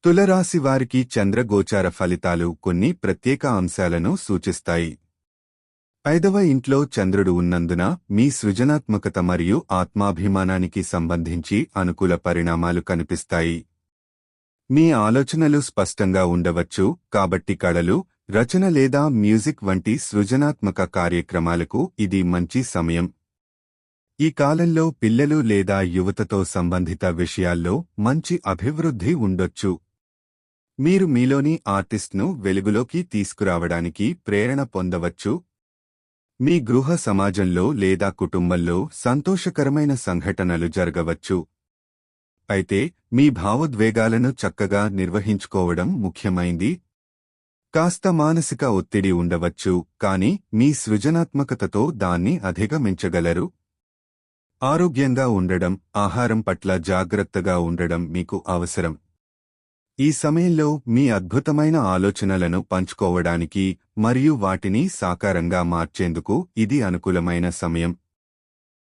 తులరాశి వారికి చంద్రగోచార ఫలితాలు కొన్ని ప్రత్యేక అంశాలను సూచిస్తాయి. 5వ ఇంట్లో చంద్రుడు ఉన్నందున మీ సృజనాత్మకత మరియు ఆత్మాభిమానానికి సంబంధించి అనుకూల పరిణామాలు కనిపిస్తాయి. మీ ఆలోచనలు స్పష్టంగా ఉండవచ్చు, కాబట్టి కళలు, రచన లేదా మ్యూజిక్ వంటి సృజనాత్మక కార్యక్రమాలకు ఇది మంచి సమయం. ఈ కాలంలో పిల్లలు లేదా యువతతో సంబంధిత విషయాల్లో మంచి అభివృద్ధి ఉండొచ్చు. మీరు మీలోని ఆర్టిస్ట్ను వెలుగులోకి తీసుకురావడానికి ప్రేరణ పొందవచ్చు. మీ గృహ సమాజంలో లేదా కుటుంబంలో సంతోషకరమైన సంఘటనలు జరగవచ్చు. అయితే మీ భావోద్వేగాలను చక్కగా నిర్వహించుకోవడం ముఖ్యమైంది. కాస్త మానసిక ఒత్తిడి ఉండవచ్చు, కానీ మీ సృజనాత్మకతతో దాన్ని అధిగమించగలరు. ఆరోగ్యంగా ఉండడం, ఆహారం పట్ల జాగ్రత్తగా ఉండడం మీకు అవసరం. ఈ సమయంలో మీ అద్భుతమైన ఆలోచనలను పంచుకోవడానికి మరియు వాటిని సాకారంగా మార్చేందుకు ఇది అనుకూలమైన సమయం.